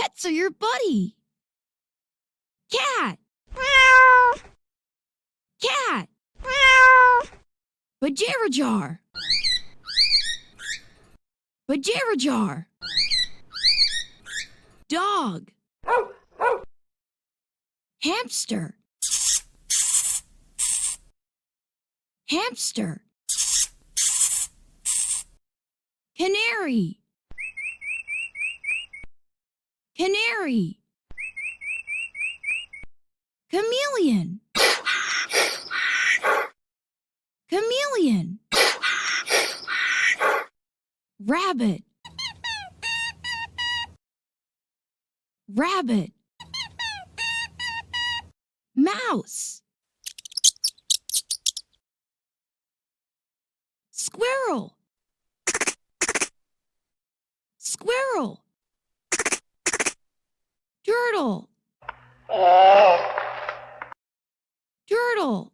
Pets are your buddy. Cat. Cat. Bajarajar. Bajarajar. Dog. Hamster. Hamster. Canary. Canary. Chameleon. Chameleon. Rabbit. Rabbit. Mouse. Squirrel. Squirrel. Turtle. Turtle.